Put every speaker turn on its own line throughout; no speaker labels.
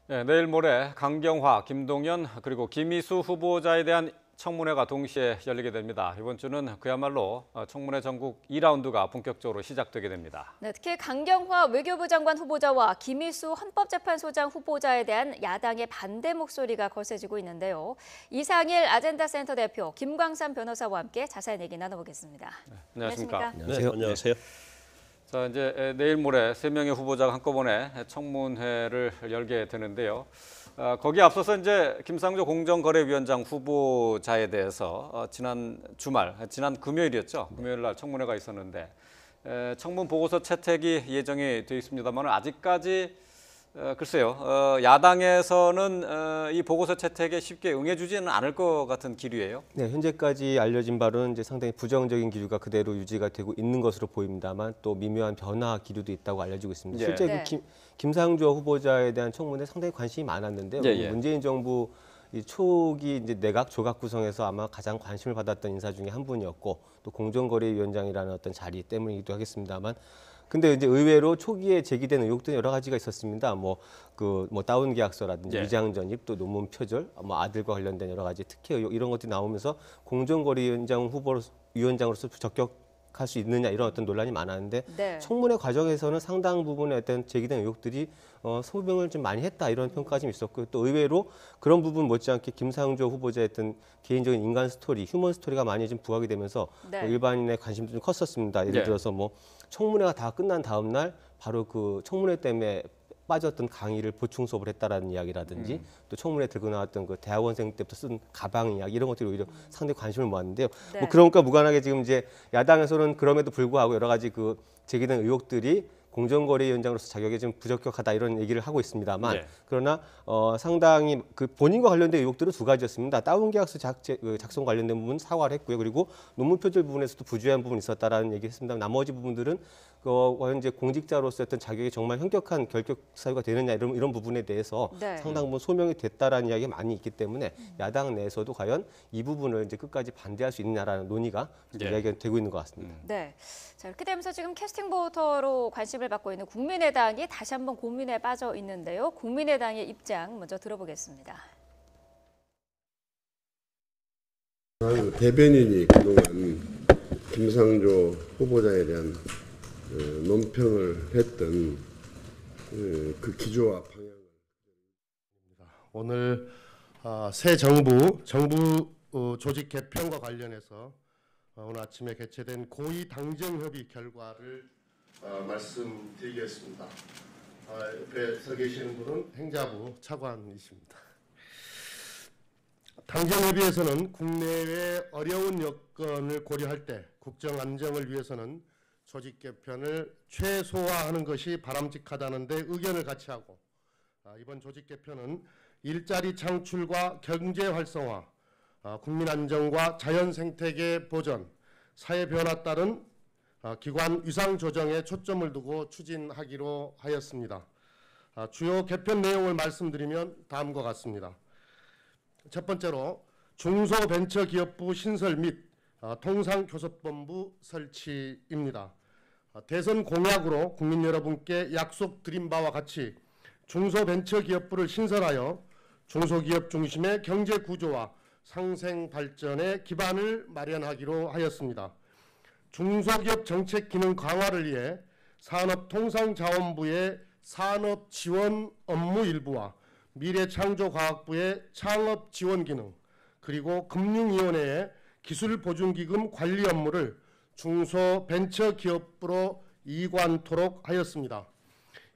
네, 내일 모레 강경화, 김동연 그리고 김희수 후보자에 대한 청문회가 동시에 열리게 됩니다. 이번 주는 그야말로 청문회 전국 2라운드가 본격적으로 시작되게 됩니다.
네, 특히 강경화 외교부 장관 후보자와 김희수 헌법재판소장 후보자에 대한 야당의 반대 목소리가 거세지고 있는데요. 이상일 아젠다센터 대표 김광삼 변호사와 함께 자세한 얘기 나눠보겠습니다.
네, 안녕하십니까?
안녕하세요. 안녕하세요.
자, 이제 내일 모레 3명의 후보자가 한꺼번에 청문회를 열게 되는데요. 거기에 앞서서 이제 김상조 공정거래위원장 후보자에 대해서 지난 주말, 지난 금요일이었죠. 금요일 날 청문회가 있었는데 청문 보고서 채택이 예정이 되어 있습니다만 아직까지 글쎄요. 야당에서는 이 보고서 채택에 쉽게 응해주지는 않을 것 같은 기류예요.
네, 현재까지 알려진 바로는 이제 상당히 부정적인 기류가 그대로 유지가 되고 있는 것으로 보입니다만 또 미묘한 변화 기류도 있다고 알려지고 있습니다.
예.
실제
네.
김상조 후보자에 대한 청문회 상당히 관심이 많았는데요.
예.
문재인 정부 이 초기 이제 내각 조각 구성에서 아마 가장 관심을 받았던 인사 중에 한 분이었고 또 공정거래위원장이라는 어떤 자리 때문이기도 하겠습니다만. 근데 이제 의외로 초기에 제기된 의혹들은 여러 가지가 있었습니다. 다운 계약서라든지
예.
위장 전입, 또 논문 표절, 아들과 관련된 여러 가지 특혜 의혹 이런 것들이 나오면서 공정거래위원장 위원장으로서 적격할 수 있느냐 이런 어떤 논란이 많았는데
네.
청문회 과정에서는 상당 부분의 어떤 제기된 의혹들이 소명을 좀 많이 했다 이런 평가가 좀 있었고요. 또 의외로 그런 부분 못지않게 김상조 후보자의 어떤 개인적인 인간 스토리, 휴먼 스토리가 많이 좀 부각이 되면서
네.
일반인의 관심도 좀 컸었습니다. 예를
예.
들어서 청문회가 다 끝난 다음 날 바로 그 청문회 때문에 빠졌던 강의를 보충 수업을 했다라는 이야기라든지 또 청문회 들고 나왔던 그 대학원생 때부터 쓴 가방 이야기 이런 것들이 오히려 상당히 관심을 모았는데요.
네.
그런가 무관하게 지금 이제 야당에서는 그럼에도 불구하고 여러 가지 그 제기된 의혹들이 공정거래위원장으로서 자격이 좀 부적격하다 이런 얘기를 하고 있습니다만
네.
그러나 상당히 그 본인과 관련된 의혹들은 두 가지였습니다. 다운 계약서 작성 관련된 부분 사과를 했고요. 그리고 논문 표절 부분에서도 부주의한 부분이 있었다라는 얘기를 했습니다. 나머지 부분들은 과연 이제 공직자로서 어떤 자격이 정말 현격한 결격 사유가 되느냐 이런 부분에 대해서
네.
상당 부분 소명이 됐다라는 이야기가 많이 있기 때문에 야당 내에서도 과연 이 부분을 이제 끝까지 반대할 수 있느냐라는 논의가
예.
이야기가 되고 있는 것 같습니다.
네. 자, 이렇게 되면서 지금 캐스팅 보터로 관심을 받고 있는 국민의당이 다시 한번 고민에 빠져 있는데요. 국민의당의 입장 먼저 들어보겠습니다.
대변인이 그동안 김상조 후보자에 대한 논평을 했던 그 기조와 방향을
오늘 새 정부 조직 개편과 관련해서 오늘 아침에 개최된 고위 당정협의 결과를 말씀드리겠습니다. 옆에 서 계시는 분은 행자부 차관이십니다. 당정협의에서는 국내외 어려운 여건을 고려할 때 국정 안정을 위해서는 조직 개편을 최소화하는 것이 바람직하다는 데 의견을 같이 하고 이번 조직 개편은 일자리 창출과 경제 활성화, 국민 안정과 자연 생태계 보전, 사회 변화 따른 기관 위상 조정에 초점을 두고 추진하기로 하였습니다. 주요 개편 내용을 말씀드리면 다음과 같습니다. 첫 번째로 중소벤처기업부 신설 및 통상교섭본부 설치입니다. 대선 공약으로 국민 여러분께 약속드린 바와 같이 중소벤처기업부를 신설하여 중소기업 중심의 경제구조와 상생 발전의 기반을 마련하기로 하였습니다. 중소기업 정책 기능 강화를 위해 산업통상자원부의 산업지원 업무 일부와 미래창조과학부의 창업지원기능 그리고 금융위원회의 기술보증기금 관리 업무를 중소벤처기업부로 이관토록 하였습니다.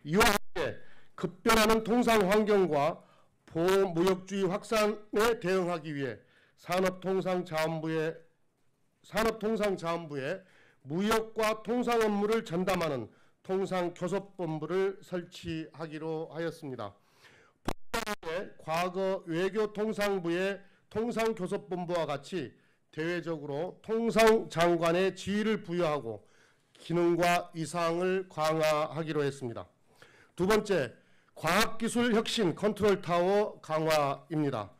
이와 함께 급변하는 통상환경과 보호무역주의 확산에 대응하기 위해 산업통상자원부의 무역과 통상 업무를 전담하는 통상교섭본부를 설치하기로 하였습니다. 과거 외교통상부의 통상교섭본부와 같이 대외적으로 통상장관의 지위를 부여하고 기능과 위상을 강화하기로 했습니다. 두 번째, 과학기술혁신 컨트롤타워 강화입니다.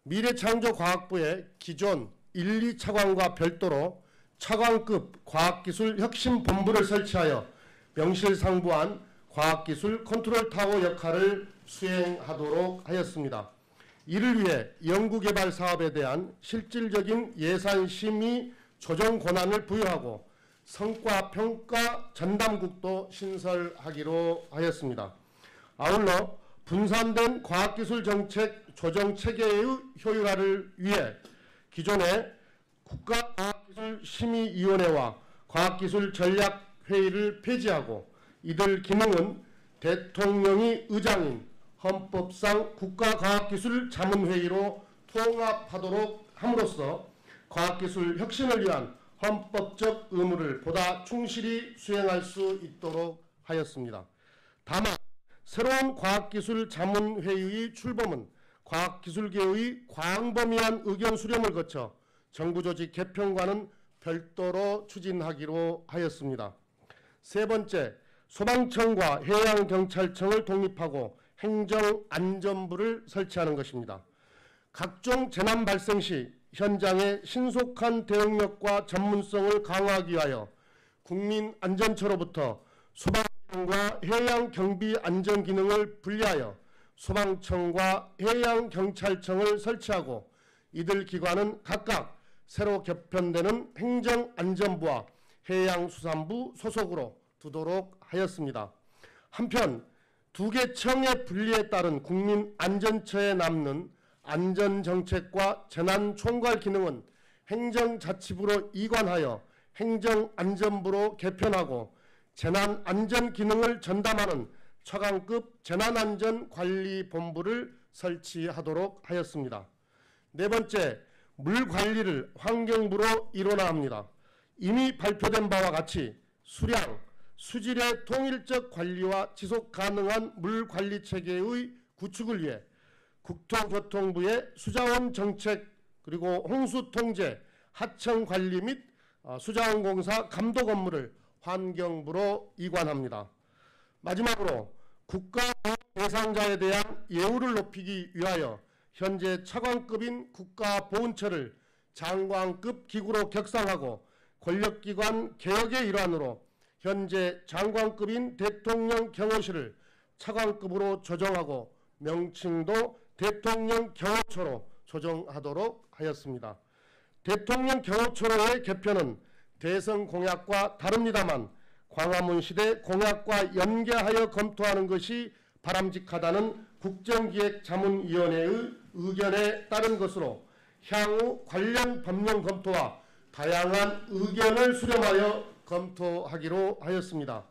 미래창조과학부의 기존 1, 2차관과 별도로 차관급 과학기술혁신본부를 설치하여 명실상부한 과학기술 컨트롤 타워 역할을 수행하도록 하였습니다. 이를 위해 연구개발 사업에 대한 실질적인 예산 심의 조정 권한을 부여하고 성과평가 전담국도 신설하기로 하였습니다. 아울러 분산된 과학기술 정책 조정 체계의 효율화를 위해 기존의 국가과학기술심의위원회와 과학기술전략회의를 폐지하고 이들 기능은 대통령이 의장인 헌법상 국가과학기술자문회의로 통합하도록 함으로써 과학기술 혁신을 위한 헌법적 의무를 보다 충실히 수행할 수 있도록 하였습니다. 다만 새로운 과학기술자문회의의 출범은 과학기술계의 광범위한 의견 수렴을 거쳐 정부조직 개편과는 별도로 추진하기로 하였습니다. 세 번째, 소방청과 해양경찰청을 독립하고 행정안전부를 설치하는 것입니다. 각종 재난 발생 시 현장의 신속한 대응력과 전문성을 강화하기 위하여 국민안전처로부터 소방기능과 해양경비안전기능을 분리하여 소방청과 해양경찰청을 설치하고 이들 기관은 각각 새로 개편되는 행정안전부와 해양수산부 소속으로 두도록 하였습니다. 한편 두 개 청의 분리에 따른 국민안전처에 남는 안전정책과 재난총괄 기능은 행정자치부로 이관하여 행정안전부로 개편하고 재난안전 기능을 전담하는 차관급 재난안전관리본부를 설치하도록 하였습니다. 네 번째, 물관리를 환경부로 일원화합니다. 이미 발표된 바와 같이 수량, 수질의 통일적 관리와 지속 가능한 물관리 체계의 구축을 위해 국토교통부의 수자원 정책 그리고 홍수 통제, 하청 관리 및 수자원공사 감독 업무를 환경부로 이관합니다. 마지막으로 국가 대상자에 대한 예우를 높이기 위하여 현재 차관급인 국가보훈처를 장관급 기구로 격상하고 권력기관 개혁의 일환으로 현재 장관급인 대통령 경호실을 차관급으로 조정하고 명칭도 대통령 경호처로 조정하도록 하였습니다. 대통령 경호처로의 개편은 대선 공약과 다릅니다만 광화문 시대 공약과 연계하여 검토하는 것이 바람직하다는 국정기획자문위원회의 의견에 따른 것으로 향후 관련 법령 검토와 다양한 의견을 수렴하여 검토하기로 하였습니다.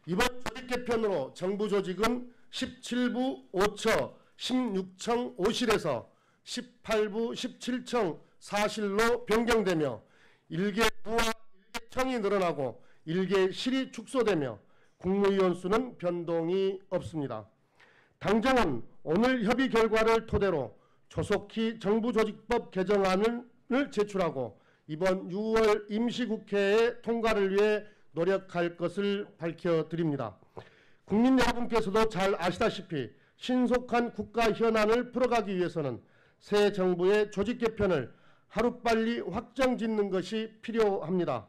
이번 조직 개편으로 정부 조직은 17부 5처 16청 5실에서 18부 17청 4실로 변경되며 1개 부와 1개 청이 늘어나고 1개 실이 축소되며 국무위원 수는 변동이 없습니다. 당정은 오늘 협의 결과를 토대로 조속히 정부조직법 개정안을 제출하고 이번 6월 임시국회의 통과를 위해 노력할 것을 밝혀드립니다. 국민 여러분께서도 잘 아시다시피 신속한 국가 현안을 풀어가기 위해서는 새 정부의 조직 개편을 하루빨리 확정짓는 것이 필요합니다.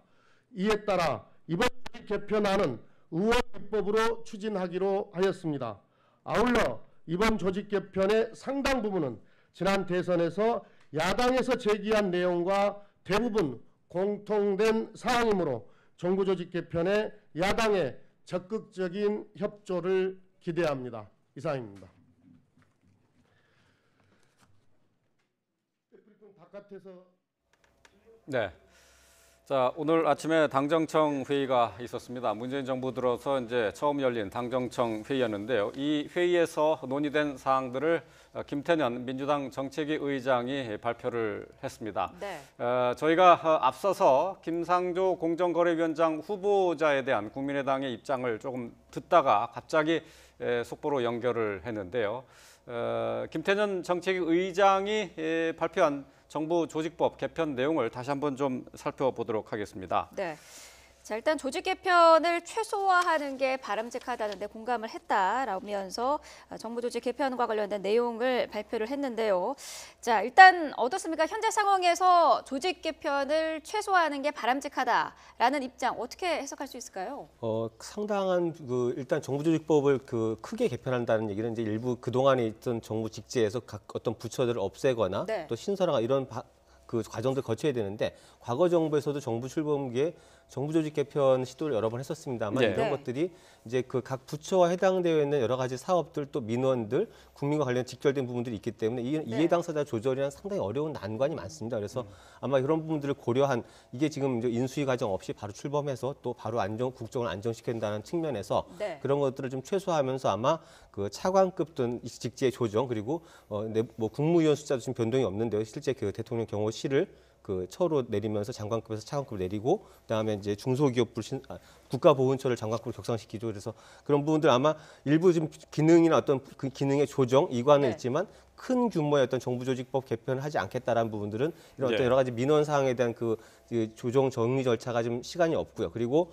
이에 따라 이번 조직 개편안은 의원 입법으로 추진하기로 하였습니다. 아울러 이번 조직 개편의 상당 부분은 지난 대선에서 야당에서 제기한 내용과 대부분 공통된 사항이므로 정부 조직 개편에 야당의 적극적인 협조를 기대합니다. 이상입니다. 바깥에서
네. 자, 오늘 아침에 당정청 회의가 있었습니다. 문재인 정부 들어서 이제 처음 열린 당정청 회의였는데요. 이 회의에서 논의된 사항들을 김태년 민주당 정책위 의장이 발표를 했습니다.
네.
저희가 앞서서 김상조 공정거래위원장 후보자에 대한 국민의당의 입장을 조금 듣다가 갑자기 속보로 연결을 했는데요. 김태년 정책위 의장이 발표한 정부 조직법 개편 내용을 다시 한번 좀 살펴보도록 하겠습니다.
네. 자, 일단 조직 개편을 최소화하는 게 바람직하다는데 공감을 했다라면서 정부 조직 개편과 관련된 내용을 발표를 했는데요. 자, 일단 어떻습니까? 현재 상황에서 조직 개편을 최소화하는 게 바람직하다라는 입장 어떻게 해석할 수 있을까요?
상당한 일단 정부조직법을 크게 개편한다는 얘기는 이제 일부 그 동안에 있던 정부 직제에서 각 어떤 부처들을 없애거나
네.
또 신설하거나 이런 그 과정들 거쳐야 되는데 과거 정부에서도 정부 출범기에 정부조직 개편 시도를 여러 번 했었습니다만
네.
이런
네.
것들이 이제 그 각 부처와 해당되어 있는 여러 가지 사업들 또 민원들 국민과 관련 직결된 부분들이 있기 때문에 이해 당사자 조절이란 상당히 어려운 난관이 많습니다. 그래서 아마 이런 부분들을 고려한 이게 지금 이제 인수위 과정 없이 바로 출범해서 또 바로 국정을 안정시킨다는 측면에서
네.
그런 것들을 좀 최소화하면서 아마 그 차관급 등 직제 조정 그리고 뭐 국무위원 숫자도 지금 변동이 없는데요. 실제 그 대통령 경호실을 그 처로 내리면서 장관급에서 차관급 내리고 그다음에 이제 중소기업부 국가보훈처를 장관급으로 격상시키죠. 그래서 그런 부분들 아마 일부 좀 기능이나 어떤 그 기능의 조정 이관은
네.
있지만 큰 규모의 어떤 정부조직법 개편을 하지 않겠다라는 부분들은 이런 어떤
예.
여러 가지 민원 사항에 대한 그 조정 정리 절차가 좀 시간이 없고요. 그리고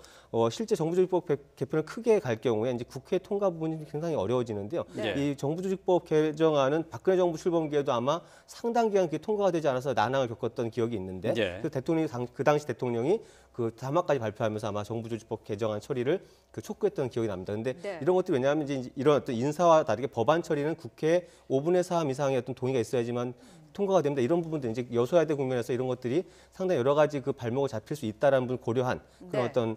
실제 정부조직법 개편을 크게 갈 경우에 이제 국회 통과 부분이 굉장히 어려워지는데요.
네.
이 정부조직법 개정안은 박근혜 정부 출범기에도 아마 상당 기간 그게 통과가 되지 않아서 난항을 겪었던 기억이 있는데
예.
그 대통령이 그 당시 대통령이 그 담화까지 발표하면서 아마 정부조직법 개정안 처리를 촉구했던 기억이 납니다. 그런데
네.
이런 것들이 왜냐하면 이제 이런 어떤 인사와 다르게 법안 처리는 국회 5분의 3 이상의 어떤 동의가 있어야지만 통과가 됩니다. 이런 부분들 이제 여소야대 국면에서 이런 것들이 상당히 여러 가지 그 발목을 잡힐 수 있다라는 부분을 고려한 그런
네.
어떤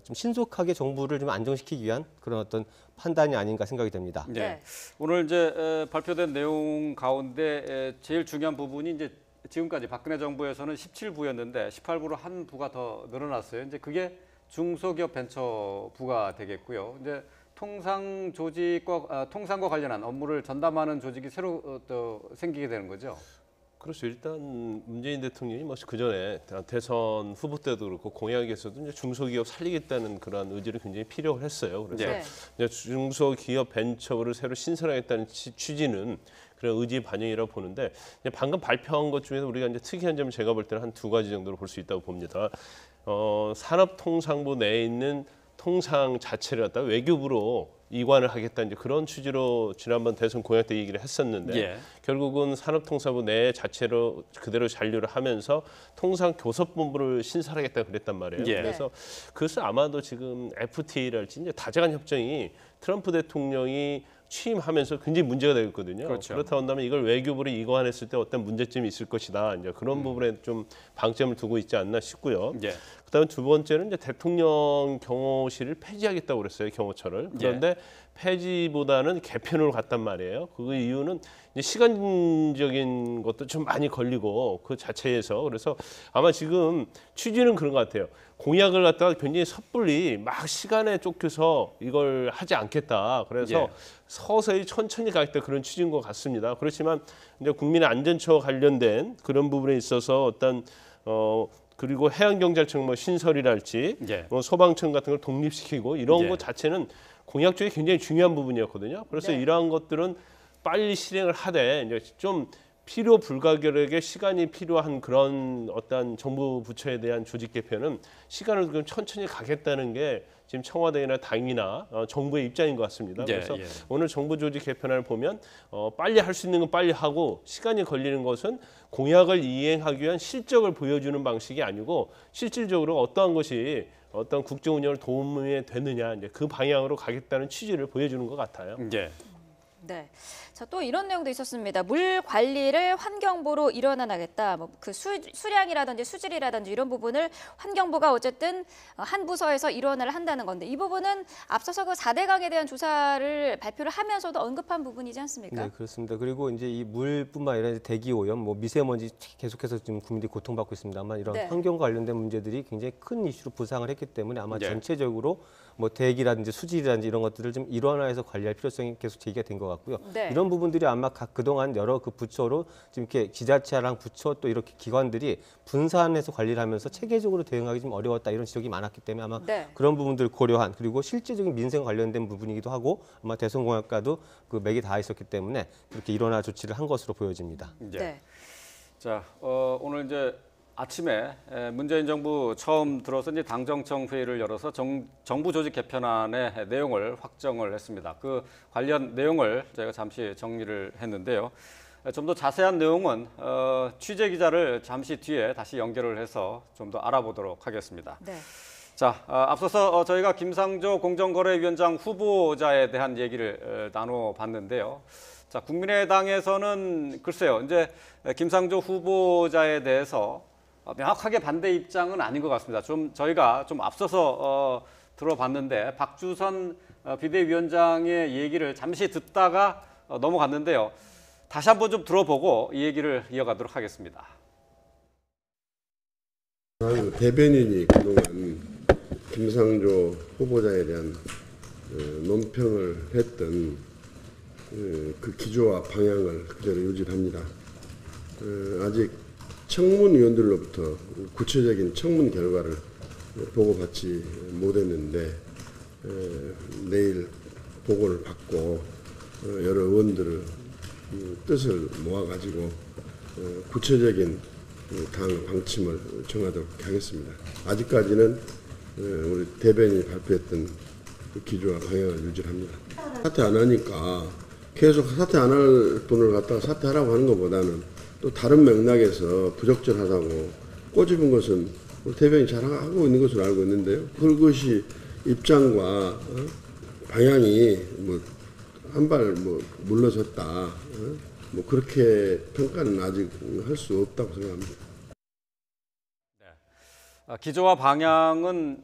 좀 신속하게 정부를 좀 안정시키기 위한 그런 어떤 판단이 아닌가 생각이 됩니다.
네. 오늘 이제 발표된 내용 가운데 제일 중요한 부분이 이제 지금까지 박근혜 정부에서는 17부였는데 18부로 한 부가 더 늘어났어요. 이제 그게 중소기업 벤처부가 되겠고요. 이제 통상과 관련한 업무를 전담하는 조직이 새로 또 생기게 되는 거죠.
그렇죠. 일단 문재인 대통령이 그 전에 대선 후보 때도 그렇고 공약에서도 이제 중소기업 살리겠다는 그런 의지를 굉장히 필요로 했어요. 그래서
네.
이제 중소기업 벤처를 새로 신설하겠다는 취지는 그런 의지 반영이라고 보는데 방금 발표한 것 중에서 우리가 이제 특이한 점은 제가 볼 때는 한 두 가지 정도로 볼 수 있다고 봅니다. 산업통상부 내에 있는 통상 자체를 갖다 외교부로 이관을 하겠다 이제 그런 취지로 지난번 대선 공약 때 얘기를 했었는데
예.
결국은 산업통상부 내 자체로 그대로 잔류를 하면서 통상교섭본부를 신설하겠다 그랬단 말이에요.
예.
그래서 그것은 아마도 지금 FTA랄지 이제 다재간 협정이 트럼프 대통령이 취임하면서 굉장히 문제가 되었거든요.
그렇죠.
그렇다 한다면 이걸 외교부로 이관했을 때 어떤 문제점이 있을 것이다. 이제 그런 부분에 좀 방점을 두고 있지 않나 싶고요.
예.
그다음에 두 번째는 이제 대통령 경호실을 폐지하겠다고 그랬어요. 경호처를. 그런데 폐지보다는 개편으로 갔단 말이에요. 그 이유는 이제 시간적인 것도 좀 많이 걸리고 그 자체에서 그래서 아마 지금 취지는 그런 것 같아요. 공약을 갖다가 굉장히 섣불리 막 시간에 쫓겨서 이걸 하지 않겠다. 그래서
예.
서서히 천천히 가겠다 그런 취지인 것 같습니다. 그렇지만 이제 국민의 안전처와 관련된 그런 부분에 있어서 어떤 그리고 해양경찰청 뭐 신설이랄지
예.
소방청 같은 걸 독립시키고 이런
예.
것 자체는 공약 중에 굉장히 중요한 부분이었거든요. 그래서
네.
이러한 것들은 빨리 실행을 하되 이제 좀 필요 불가결하게 시간이 필요한 그런 어떤 정부 부처에 대한 조직 개편은 시간을 좀 천천히 가겠다는 게 지금 청와대나 당이나 정부의 입장인 것 같습니다.
예,
그래서
예.
오늘 정부 조직 개편을 보면 빨리 할 수 있는 건 빨리 하고 시간이 걸리는 것은 공약을 이행하기 위한 실적을 보여주는 방식이 아니고 실질적으로 어떠한 것이 어떤 국정 운영을 도움이 되느냐 이제 그 방향으로 가겠다는 취지를 보여주는 것 같아요.
예.
네. 자, 또 이런 내용도 있었습니다. 물 관리를 환경부로 일원하겠다. 뭐 그 수량이라든지 수질이라든지 이런 부분을 환경부가 어쨌든 한 부서에서 일원을 한다는 건데 이 부분은 앞서서 그 4대강에 대한 조사를 발표를 하면서도 언급한 부분이지 않습니까?
네, 그렇습니다. 그리고 이제 이 물뿐만 아니라 이제 대기 오염, 뭐 미세먼지 계속해서 지금 국민들이 고통받고 있습니다만 이런
네.
환경 관련된 문제들이 굉장히 큰 이슈로 부상을 했기 때문에 아마
네.
전체적으로 뭐 대기라든지 수질이라든지 이런 것들을 좀 일원화해서 관리할 필요성이 계속 제기가 된 것 같고요.
네.
이런 부분들이 아마 그동안 여러 그 부처로 지금 이렇게 지자체랑 부처 또 이렇게 기관들이 분산해서 관리를 하면서 체계적으로 대응하기 좀 어려웠다 이런 지적이 많았기 때문에 아마
네.
그런 부분들을 고려한 그리고 실제적인 민생 관련된 부분이기도 하고 아마 대선 공약과도 그 맥이 닿아 있었기 때문에 그렇게 일원화 조치를 한 것으로 보여집니다.
예.
네.
자, 오늘 이제 아침에 문재인 정부 처음 들어서 이제 당정청 회의를 열어서 정부 조직 개편안의 내용을 확정을 했습니다. 그 관련 내용을 저희가 잠시 정리를 했는데요. 좀 더 자세한 내용은 취재 기자를 잠시 뒤에 다시 연결을 해서 좀 더 알아보도록 하겠습니다.
네.
자, 앞서서 저희가 김상조 공정거래위원장 후보자에 대한 얘기를 나눠봤는데요. 자, 국민의당에서는 글쎄요, 이제 김상조 후보자에 대해서 명확하게 반대 입장은 아닌 것 같습니다. 좀 저희가 좀 앞서서 들어봤는데 박주선 비대위원장의 얘기를 잠시 듣다가 넘어갔는데요. 다시 한번 좀 들어보고 이 얘기를 이어가도록 하겠습니다.
대변인이 그동안 김상조 후보자에 대한 논평을 했던 그 기조와 방향을 그대로 유지합니다. 아직 청문위원들로부터 구체적인 청문 결과를 보고받지 못했는데 내일 보고를 받고 여러 의원들의 뜻을 모아가지고 구체적인 당 방침을 정하도록 하겠습니다. 아직까지는 우리 대변인이 발표했던 그 기조와 방향을 유지합니다. 사퇴 안 하니까 계속 사퇴 안 할 분을 갖다가 사퇴하라고 하는 것보다는 또 다른 맥락에서 부적절하다고 꼬집은 것은 우리 대변인이 잘 하고 있는 것으로 알고 있는데요. 그것이 입장과 방향이 뭐 한 발 물러섰다. 뭐 그렇게 평가는 아직 할 수 없다고 생각합니다.
기조와 방향은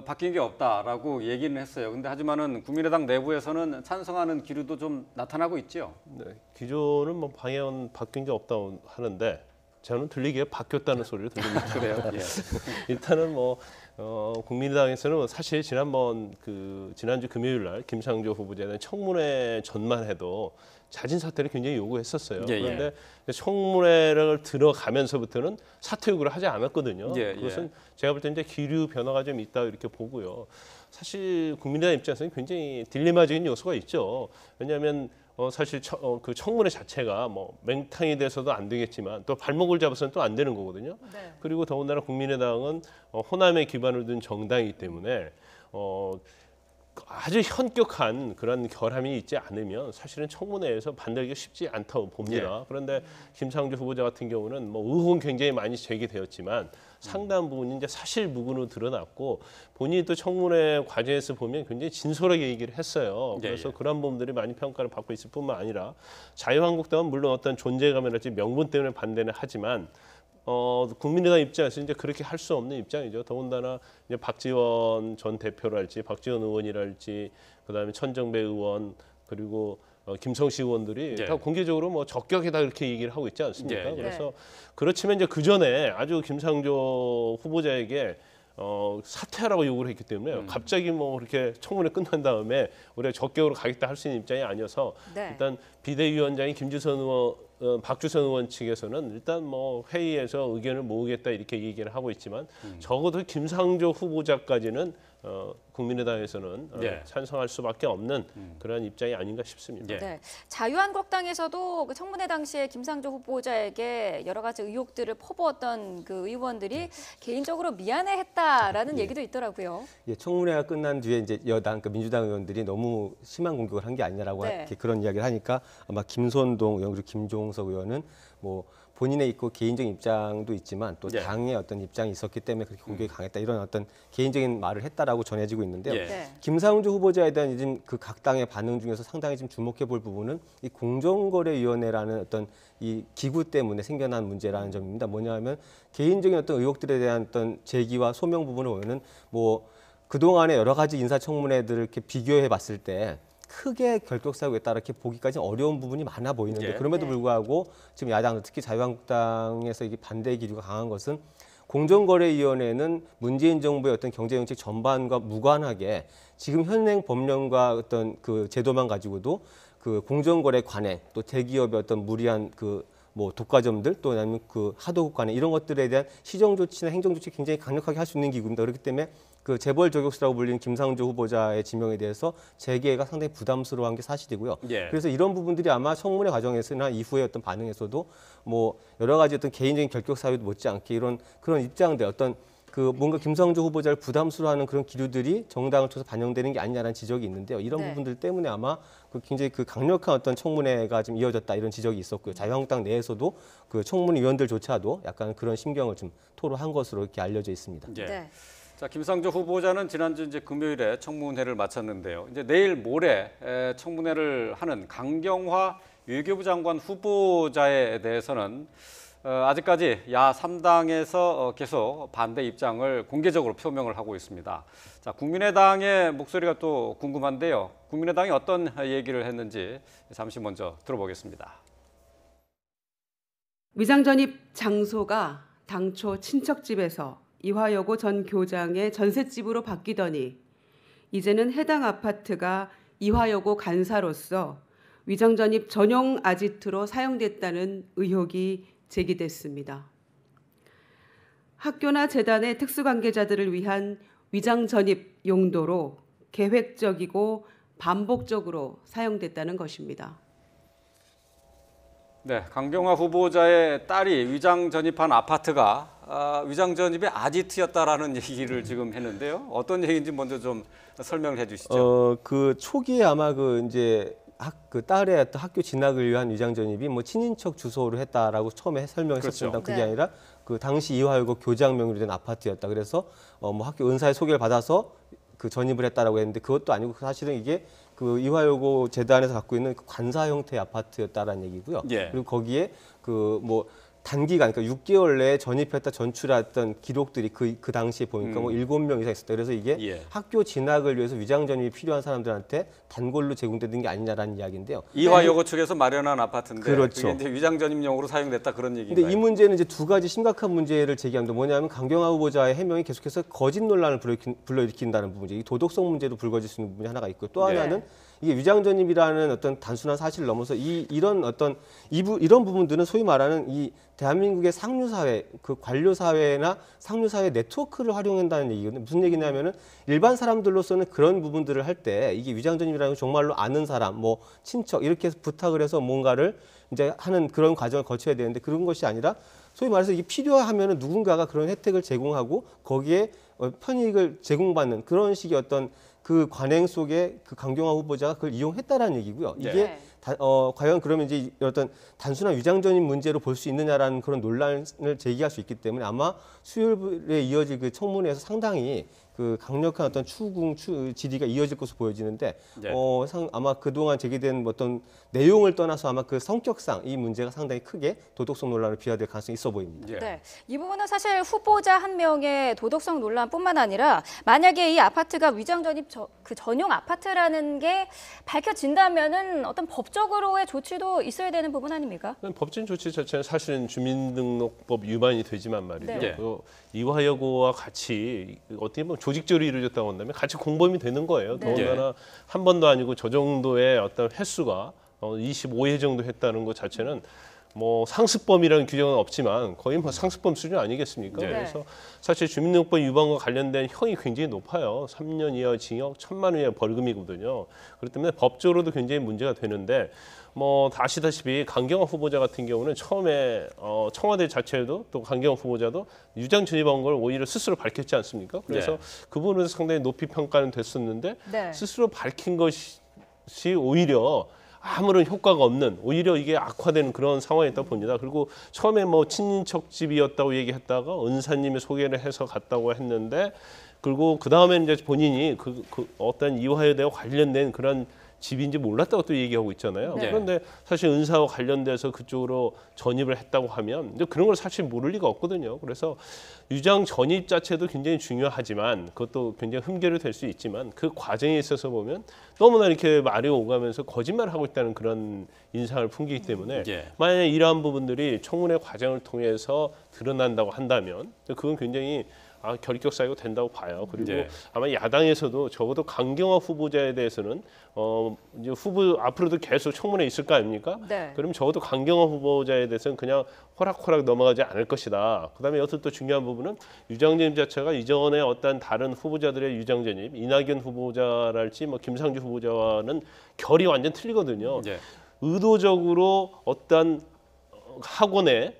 바뀐 게 없다라고 얘기는 했어요. 근데 하지만은 국민의당 내부에서는 찬성하는 기류도 좀 나타나고 있죠.
네, 기조는 뭐 방향은 바뀐 게 없다고 하는데 저는 들리기에 바뀌었다는 소리를 들립니다.
그래요? 예.
일단은 뭐 국민의당에서는 사실 지난주 금요일 날 김상조 후보자에 대한 청문회 전만 해도 자진 사퇴를 굉장히 요구했었어요.
예, 예.
그런데 청문회를 들어가면서부터는 사퇴 요구를 하지 않았거든요.
예,
그것은 제가 볼 때 이제 기류 변화가 좀 있다 이렇게 보고요. 사실 국민의당 입장에서는 굉장히 딜레마적인 요소가 있죠. 왜냐하면 사실 그 청문회 자체가 뭐 맹탕이 돼서도 안 되겠지만 또 발목을 잡아서는 또 안 되는 거거든요.
네.
그리고 더군다나 국민의당은 호남에 기반을 둔 정당이기 때문에 아주 현격한 그런 결함이 있지 않으면 사실은 청문회에서 반대하기가 쉽지 않다고 봅니다. 그런데 김상조 후보자 같은 경우는 뭐 의혹은 굉장히 많이 제기되었지만 상당 부분이 이제 사실 무근으로 드러났고 본인이 또 청문회 과정에서 보면 굉장히 진솔하게 얘기를 했어요. 그래서 그런 부분들이 많이 평가를 받고 있을 뿐만 아니라 자유한국당은 물론 어떤 존재감이랄지 명분 때문에 반대는 하지만 국민의당 입장에서 이제 그렇게 할 수 없는 입장이죠. 더군다나 이제 박지원 전 대표랄지, 박지원 의원이랄지, 그다음에 천정배 의원 그리고 김성시 의원들이 다 공개적으로 뭐 적격이다 이렇게 얘기를 하고 있지 않습니까? 그래서 그렇지만 이제 그 전에 아주 김상조 후보자에게 사퇴하라고 요구를 했기 때문에 갑자기 뭐 그렇게 청문회 끝난 다음에 우리가 적격으로 가겠다 할 수 있는 입장이 아니어서 일단 비대위원장이 박주선 의원 측에서는 일단 뭐 회의에서 의견을 모으겠다 이렇게 얘기를 하고 있지만 적어도 김상조 후보자까지는 국민의당에서는 찬성할 수밖에 없는 그런 입장이 아닌가 싶습니다.
네. 자유한국당에서도 그 청문회 당시에 김상조 후보자에게 여러 가지 의혹들을 퍼부었던 그 의원들이 개인적으로 미안해했다라는 얘기도 있더라고요.
예, 청문회가 끝난 뒤에 이제 여당, 그 민주당 의원들이 너무 심한 공격을 한 게 아니냐라고 이렇게 그런 이야기를 하니까 아마 김선동 의원 그리고 김종석 의원은 뭐 본인의 있고 개인적인 입장도 있지만 또 당의 어떤 입장이 있었기 때문에 그렇게 공격이 강했다 이런 어떤 개인적인 말을 했다라고 전해지고 있는데요. 김상조 후보자에 대한 지금 그 각 당의 반응 중에서 상당히 좀 주목해 볼 부분은 이 공정거래위원회라는 어떤 이 기구 때문에 생겨난 문제라는 점입니다. 뭐냐하면 개인적인 어떤 의혹들에 대한 어떤 제기와 소명 부분을 보면은 뭐 그동안의 여러 가지 인사청문회들을 이렇게 비교해 봤을 때 크게 결격사유에 따라 이렇게 보기까지 어려운 부분이 많아 보이는데 그럼에도 불구하고 지금 야당 특히 자유한국당에서 이게 반대 기류가 강한 것은 공정거래위원회는 문재인 정부의 어떤 경제정책 전반과 무관하게 지금 현행 법령과 어떤 그 제도만 가지고도 그 공정거래 관행 또 대기업의 어떤 무리한 그 뭐 독과점들 또 아니면 그 하도급 관행 이런 것들에 대한 시정 조치나 행정 조치 굉장히 강력하게 할 수 있는 기구입니다. 그렇기 때문에 그 재벌 저격수라고 불리는 김상조 후보자의 지명에 대해서 재계가 상당히 부담스러워한 게 사실이고요.
예.
그래서 이런 부분들이 아마 청문회 과정에서나 이후의 어떤 반응에서도 뭐 여러 가지 어떤 개인적인 결격 사유도 못지않게 이런 그런 입장들 어떤 그 뭔가 김상조 후보자를 부담스러워하는 그런 기류들이 정당을 통해서 반영되는 게 아니냐라는 지적이 있는데요. 이런
네.
부분들 때문에 아마 그 굉장히 그 강력한 어떤 청문회가 좀 이어졌다 이런 지적이 있었고요. 자유한국당 내에서도 그 청문위원들조차도 약간 그런 심경을 좀 토로한 것으로 이렇게 알려져 있습니다.
예.
네.
자, 김상조 후보자는 지난주 이제 금요일에 청문회를 마쳤는데요. 이제 내일 모레 청문회를 하는 강경화 외교부 장관 후보자에 대해서는 아직까지 야 3당에서 계속 반대 입장을 공개적으로 표명을 하고 있습니다. 자, 국민의당의 목소리가 또 궁금한데요. 국민의당이 어떤 얘기를 했는지 잠시 먼저 들어보겠습니다.
위장 전입 장소가 당초 친척집에서 이화여고 전 교장의 전셋집으로 바뀌더니 이제는 해당 아파트가 이화여고 간사로서 위장 전입 전용 아지트로 사용됐다는 의혹이 제기됐습니다. 학교나 재단의 특수관계자들을 위한 위장 전입 용도로 계획적이고 반복적으로 사용됐다는 것입니다.
네, 강경화 후보자의 딸이 위장 전입한 아파트가 위장 전입의 아지트였다라는 얘기를 지금 했는데요. 어떤 얘기인지 먼저 좀 설명을 해주시죠.
그 초기에 아마 그 이제 그 딸의 어떤 학교 진학을 위한 위장 전입이 뭐 친인척 주소로 했다라고 처음에 설명했었습니다.
그렇죠.
그게
네.
아니라 그 당시 이화여고 교장 명의로 된 아파트였다. 그래서 뭐 학교 은사의 소개를 받아서 그 전입을 했다라고 했는데 그것도 아니고 사실은 이게 그 이화여고 재단에서 갖고 있는 그 관사 형태의 아파트였다라는 얘기고요.
예.
그리고 거기에 그 뭐 단기간 그러니까 6개월 내에 전입했다 전출했던 기록들이 그 당시에 보니까 뭐 7명 이상 있었다. 그래서 이게
예.
학교 진학을 위해서 위장 전입이 필요한 사람들한테 단골로 제공되는 게 아니냐라는 이야기인데요.
이화여고 측에서 마련한 아파트인데
그렇죠.
그게 이제 위장 전입용으로 사용됐다 그런 얘기인가요?
근데 이 문제는 이제 두 가지 심각한 문제를 제기합니다. 뭐냐면 강경화 후보자의 해명이 계속해서 거짓 논란을 불러일으킨다는 부분이죠. 이 도덕성 문제도 불거질 수 있는 부분이 하나가 있고 또
네.
하나는 이게 위장 전입이라는 어떤 단순한 사실을 넘어서 이런 어떤 이런 부분들은 소위 말하는 이 대한민국의 상류 사회, 그 관료 사회나 상류 사회 네트워크를 활용한다는 얘기거든요. 무슨 얘기냐면은 일반 사람들로서는 그런 부분들을 할 때 이게 위장 전입이라는 건 정말로 아는 사람, 뭐 친척 이렇게 해서 부탁을 해서 뭔가를 이제 하는 그런 과정을 거쳐야 되는데 그런 것이 아니라 소위 말해서 이게 필요하면은 누군가가 그런 혜택을 제공하고 거기에 편익을 제공받는 그런 식의 어떤 그 관행 속에 그 강경화 후보자가 그걸 이용했다라는 얘기고요. 이게
네.
과연 그러면 이제 어떤 단순한 위장 전입 문제로 볼 수 있느냐라는 그런 논란을 제기할 수 있기 때문에 아마 수요일에 이어질 그 청문회에서 상당히 그 강력한 어떤 질의가 이어질 것으로 보여지는데
네.
아마 그동안 제기된 어떤 내용을 떠나서 아마 그 성격상 이 문제가 상당히 크게 도덕성 논란을 비화될 가능성이 있어 보입니다.
예.
네, 이 부분은 사실 후보자 한 명의 도덕성 논란뿐만 아니라 만약에 이 아파트가 위장 전입 그 전용 아파트라는 게 밝혀진다면은 어떤 법적으로의 조치도 있어야 되는 부분 아닙니까?
법진 조치 자체는 사실은 주민등록법 위반이 되지만 말이죠.
네.
네.
그 이화여고와 같이 어떻게 보면 조직적으로 이루어졌다고 한다면 같이 공범이 되는 거예요.
네.
더군다나 한 번도 아니고 저 정도의 어떤 횟수가 25회 정도 했다는 것 자체는 뭐 상습범이라는 규정은 없지만 거의 뭐 상습범 수준 아니겠습니까?
네.
그래서 사실 주민등록법 위반과 관련된 형이 굉장히 높아요. 3년 이하 징역, 1,000만 원 이하 벌금이거든요. 그렇기 때문에 법적으로도 굉장히 문제가 되는데 뭐 아시다시피 강경화 후보자 같은 경우는 처음에 청와대 자체도 또 강경화 후보자도 위장 전입한 걸 오히려 스스로 밝혔지 않습니까? 그래서
네.
그 부분은 상당히 높이 평가는 됐었는데
네.
스스로 밝힌 것이 오히려 아무런 효과가 없는 오히려 이게 악화되는 그런 상황이었다고 봅니다. 그리고 처음에 뭐 친인척 집이었다고 얘기했다가 은사님이 소개를 해서 갔다고 했는데 그리고 그 다음에 이제 본인이 그 어떤 이화여대와 관련된 그런 집인지 몰랐다고 또 얘기하고 있잖아요.
네.
그런데 사실 은사와 관련돼서 그쪽으로 전입을 했다고 하면 이제 그런 걸 사실 모를 리가 없거든요. 그래서 위장 전입 자체도 굉장히 중요하지만 그것도 굉장히 흠결이 될 수 있지만 그 과정에 있어서 보면 너무나 이렇게 말이 오가면서 거짓말을 하고 있다는 그런 인상을 풍기기 때문에
예.
만약에 이러한 부분들이 청문회 과정을 통해서 드러난다고 한다면 그건 굉장히 결격 사유가 된다고 봐요. 그리고
네.
아마 야당에서도 적어도 강경화 후보자에 대해서는 이제 후보 앞으로도 계속 청문회 있을 거 아닙니까?
네.
그럼 적어도 강경화 후보자에 대해서는 그냥 호락호락 넘어가지 않을 것이다. 그다음에 여기서 또 중요한 부분은 유장전입 자체가 이전에 어떤 다른 후보자들의 유장전입, 이낙연 후보자랄지 뭐 김상조 후보자와는 결이 완전 틀리거든요.
네.
의도적으로 어떤 학원의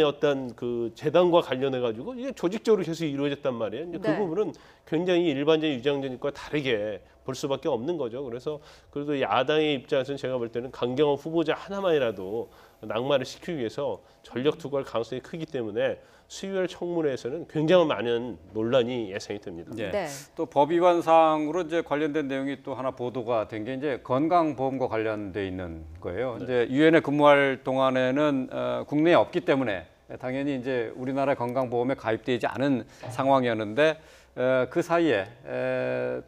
어떤 그 재단과 관련해 가지고 이게 조직적으로 계속 이루어졌단 말이에요. 이제
네.
그 부분은 굉장히 일반적인 유장전입과 다르게 볼 수밖에 없는 거죠. 그래서 그래도 야당의 입장에서는 제가 볼 때는 강경화 후보자 하나만이라도 낙마를 시키기 위해서 전력 투구할 가능성이 크기 때문에 수요일 청문회에서는 굉장히 많은 논란이 예상이 됩니다.
네.
네.
또 법 위반 사항으로 이제 관련된 내용이 또 하나 보도가 된 게 이제 건강보험과 관련돼 있는 거예요. 이제 유엔에 근무할 동안에는 국내에 없기 때문에 당연히 이제 우리나라 건강보험에 가입되지 않은 상황이었는데 그 사이에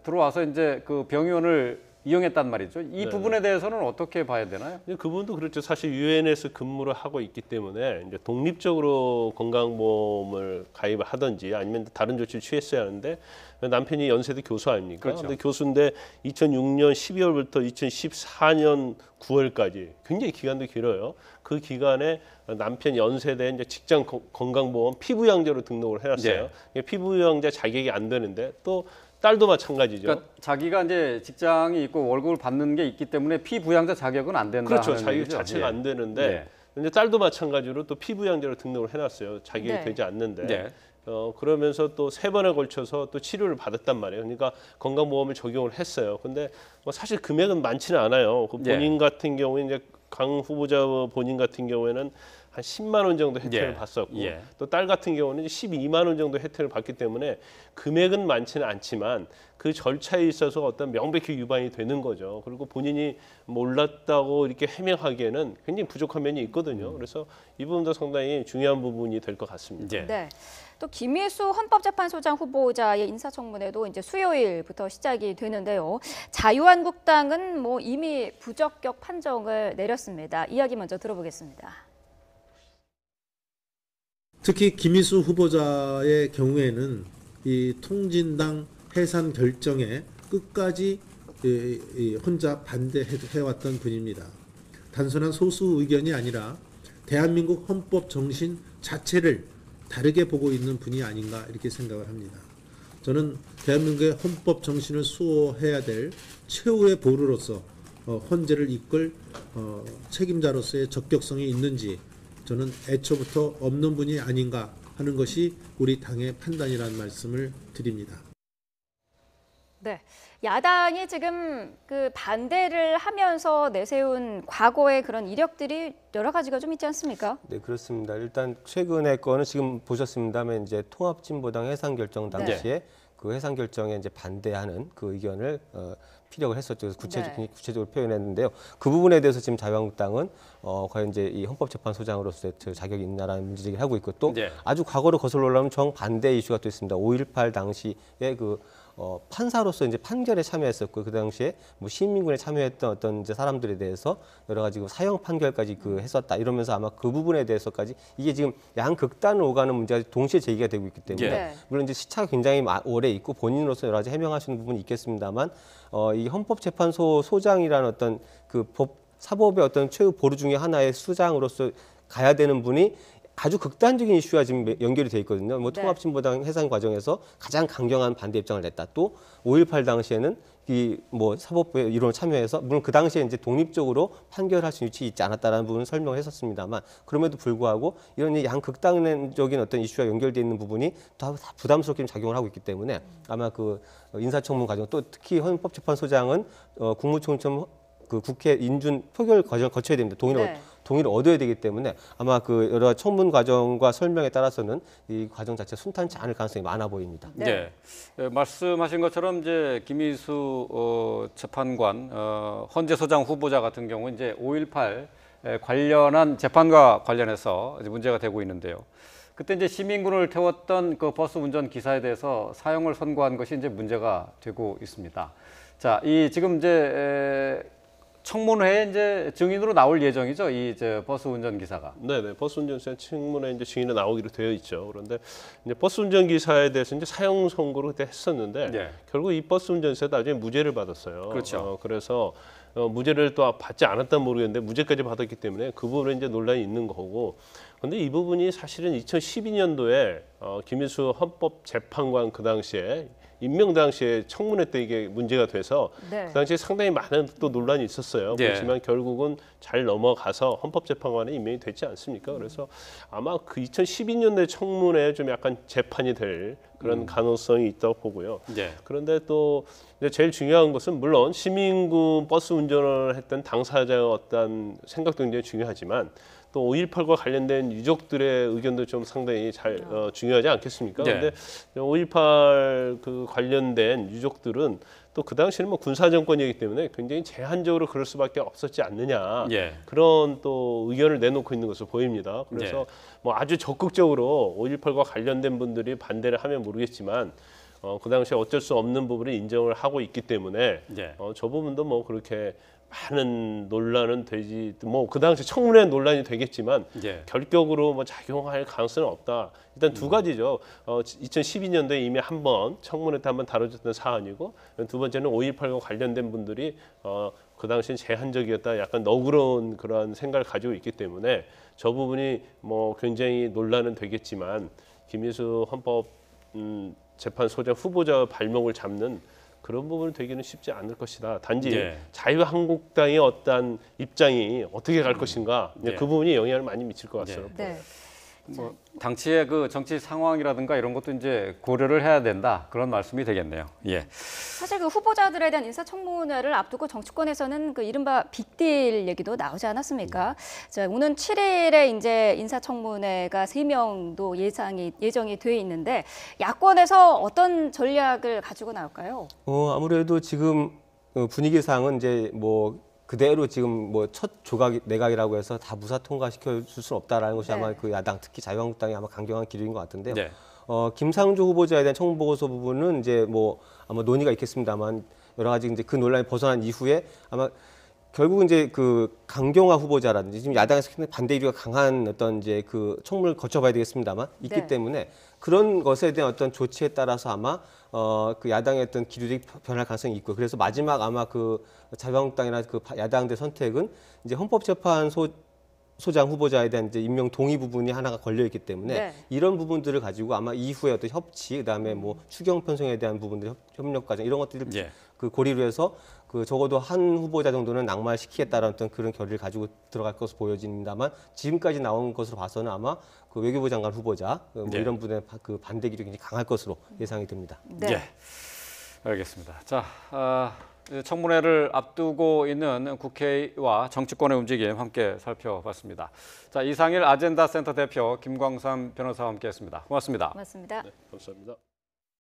들어와서 이제 그 병원을 이용했단 말이죠. 이
네.
부분에 대해서는 어떻게 봐야 되나요?
그분도 그렇죠. 사실 유엔에서 근무를 하고 있기 때문에 이제 독립적으로 건강보험을 가입을 하든지 아니면 다른 조치를 취했어야 하는데 남편이 연세대 교수 아닙니까?
그렇죠.
근데 교수인데 2006년 12월부터 2014년 9월까지 굉장히 기간도 길어요. 그 기간에 남편 연세대 이제 직장 건강보험 피부양자로 등록을 해놨어요. 피부양자 자격이 안 되는데 또 딸도 마찬가지죠.
그러니까 자기가 이제 직장이 있고 월급을 받는 게 있기 때문에 피부양자 자격은 안 된다.
그렇죠.
하는
자격
얘기죠.
자체가
예.
안 되는데
네.
근데 딸도 마찬가지로 또 피부양자로 등록을 해놨어요. 자격이
네.
되지 않는데.
네.
그러면서 또 3번에 걸쳐서 또 치료를 받았단 말이에요. 그러니까 건강보험을 적용을 했어요. 근데 뭐 사실 금액은 많지는 않아요. 그 본인 같은 경우에 이제 강 후보자 본인 같은 경우에는 한 10만 원 정도 혜택을
예.
받았고
예.
또 딸 같은 경우는 12만 원 정도 혜택을 받기 때문에 금액은 많지는 않지만 그 절차에 있어서 어떤 명백히 위반이 되는 거죠. 그리고 본인이 몰랐다고 이렇게 해명하기에는 굉장히 부족한 면이 있거든요. 그래서 이 부분도 상당히 중요한 부분이 될 것 같습니다.
예.
네. 또 김일수 헌법재판소장 후보자의 인사청문회도 이제 수요일부터 시작이 되는데요. 자유한국당은 뭐 이미 부적격 판정을 내렸습니다. 이야기 먼저 들어보겠습니다.
특히 김일수 후보자의 경우에는 이 통진당 해산 결정에 끝까지 혼자 반대해왔던 분입니다. 단순한 소수 의견이 아니라 대한민국 헌법 정신 자체를 다르게 보고 있는 분이 아닌가 이렇게 생각을 합니다. 저는 대한민국의 헌법 정신을 수호해야 될 최후의 보루로서 헌재를 이끌 책임자로서의 적격성이 있는지 저는 애초부터 없는 분이 아닌가 하는 것이 우리 당의 판단이라는 말씀을 드립니다.
네, 야당이 지금 그 반대를 하면서 내세운 과거의 그런 이력들이 여러 가지가 좀 있지 않습니까?
네, 그렇습니다. 일단 최근의 거는 지금 보셨습니다만 이제 통합진보당 해산 결정 당시에 그 해산 결정에 이제 반대하는 그 의견을 피력을 했었죠. 그래서 구체적으로 표현했는데요. 그 부분에 대해서 지금 자유한국당은 과연 이제 이 헌법재판소장으로서의 자격이 있나라는 문제제기를 하고 있고 또 아주 과거로 거슬러 올라오면 정반대 이슈가 또 있습니다. 5.18 당시에 그 판사로서 이제 판결에 참여했었고 그 당시에 뭐 시민군에 참여했던 어떤 이제 사람들에 대해서 여러 가지 그 사형 판결까지 그 했었다 이러면서 아마 그 부분에 대해서까지 이게 지금 양극단으로 오가는 문제가 동시에 제기가 되고 있기 때문에 물론 이제 시차가 굉장히 오래 있고 본인으로서 여러 가지 해명하시는 부분이 있겠습니다만 이 헌법재판소 소장이라는 어떤 그 사법의 어떤 최후 보루 중에 하나의 수장으로서 가야 되는 분이 아주 극단적인 이슈와 지금 연결이 돼 있거든요. 뭐 통합진보당 해산 과정에서 가장 강경한 반대 입장을 냈다. 또 5.18 당시에는 이 뭐 사법부의 이론을 참여해서 물론 그 당시에 이제 독립적으로 판결할 수 있지 않았다라는 부분을 설명을 했었습니다만 그럼에도 불구하고 이런 양극단적인 어떤 이슈와 연결돼 있는 부분이 다 부담스럽게 작용을 하고 있기 때문에 아마 그 인사청문 과정 또 특히 헌법재판소장은 국무총리처럼 그 국회 인준 표결 과정을 거쳐야 됩니다. 동의를 얻어야 되기 때문에 아마 그 여러 청문 과정과 설명에 따라서는 이 과정 자체 순탄치 않을 가능성이 많아 보입니다.
네. 말씀하신 것처럼 이제 김일수 재판관 헌재소장 후보자 같은 경우 이제 5.18 관련한 재판과 관련해서 이제 문제가 되고 있는데요. 그때 이제 시민군을 태웠던 그 버스 운전 기사에 대해서 사형을 선고한 것이 이제 문제가 되고 있습니다. 자, 이 지금 이제 청문회에 이제 증인으로 나올 예정이죠. 이 이제 버스 운전 기사가.
네네, 버스 운전사 청문회 이제 증인으로 나오기로 되어 있죠. 그런데 이제 버스 운전 기사에 대해서 이제 사형 선고를 그때 했었는데
예.
결국 이 버스 운전사도 나중에 무죄를 받았어요.
그렇죠.
그래서 무죄를 또 받지 않았다는 모르겠는데 무죄까지 받았기 때문에 그 부분에 이제 논란이 있는 거고. 그런데 이 부분이 사실은 2012년도에 김일수 헌법재판관 그 당시에 임명 당시에 청문회 때 이게 문제가 돼서
네.
그 당시에 상당히 많은 또 논란이 있었어요.
예.
그렇지만 결국은 잘 넘어가서 헌법재판관에 임명이 됐지 않습니까? 그래서 아마 그 2012년도에 청문회에 좀 약간 재판이 될 그런 가능성이 있다고 보고요.
예.
그런데 또 이제 제일 중요한 것은 물론 시민군 버스 운전을 했던 당사자의 어떤 생각도 굉장히 중요하지만 또 5.18과 관련된 유족들의 의견도 좀 상당히 잘 중요하지 않겠습니까?
네.
그런데 5.18 그 관련된 유족들은 또 그 당시에는 뭐 군사 정권이기 때문에 굉장히 제한적으로 그럴 수밖에 없었지 않느냐
예.
그런 또 의견을 내놓고 있는 것으로 보입니다. 그래서 뭐 아주 적극적으로 5.18과 관련된 분들이 반대를 하면 모르겠지만 그 당시에 어쩔 수 없는 부분을 인정을 하고 있기 때문에
예.
저 부분도 뭐 그렇게 많은 논란은 되지 뭐 그 당시 청문회 논란이 되겠지만
예.
결격으로 뭐 작용할 가능성은 없다. 일단 두 가지죠. 2012년도에 이미 한번 청문회 때 한번 다뤄졌던 사안이고 두 번째는 5.18과 관련된 분들이 그 당시엔 제한적이었다. 약간 너그러운 그런 생각을 가지고 있기 때문에 저 부분이 뭐 굉장히 논란은 되겠지만 김일수 헌법 재판소장 후보자 발목을 잡는 그런 부분이 되기는 쉽지 않을 것이다. 단지
예.
자유한국당의 어떤 입장이 어떻게 갈 것인가
예.
그 부분이 영향을 많이 미칠 것 같아요.
네.
뭐 당시의 그 정치 상황이라든가 이런 것도 이제 고려를 해야 된다. 그런 말씀이 되겠네요. 예.
사실 그 후보자들에 대한 인사청문회를 앞두고 정치권에서는 그 이른바 빅딜 얘기도 나오지 않았습니까? 자, 오는 7일에 이제 인사청문회가 3명도 예정이 돼 있는데 야권에서 어떤 전략을 가지고 나올까요?
아무래도 지금 분위기상은 이제 뭐 그대로 지금 뭐 첫 조각 내각이라고 해서 다 무사 통과시켜 줄 수는 없다라는 것이
네.
아마 그 야당 특히 자유한국당이 아마 강경한 기류인 것 같은데요.
네.
김상조 후보자에 대한 청문 보고서 부분은 이제 뭐 아마 논의가 있겠습니다만 여러 가지 이제 그 논란이 벗어난 이후에 아마 결국은 이제 그 강경화 후보자라든지 지금 야당에서 굉장히 반대 이유가 강한 어떤 이제 그 청문을 거쳐봐야 되겠습니다만 있기
네.
때문에 그런 것에 대한 어떤 조치에 따라서 아마 그 야당의 어떤 기류들이 변할 가능성이 있고 그래서 마지막 아마 그 자유한국당이나 그 야당의 선택은 이제 헌법재판소장 후보자에 대한 이제 임명 동의 부분이 하나가 걸려 있기 때문에
네.
이런 부분들을 가지고 아마 이후에 어떤 협치 그다음에 뭐 추경 편성에 대한 부분들 협력 과정 이런 것들을
예.
그 고리로 해서 그 적어도 한 후보자 정도는 낙마시키겠다라는 어떤 그런 결의를 가지고 들어갈 것으로 보여집니다만 지금까지 나온 것으로 봐서는 아마 그 외교부 장관 후보자 뭐
예.
이런 분의 그 반대 기력이 굉장히 강할 것으로 예상이 됩니다.
네.
예. 알겠습니다. 자, 청문회를 앞두고 있는 국회와 정치권의 움직임 함께 살펴봤습니다. 자, 이상일 아젠다 센터 대표 김광삼 변호사와 함께했습니다. 고맙습니다.
고맙습니다.
감사합니다.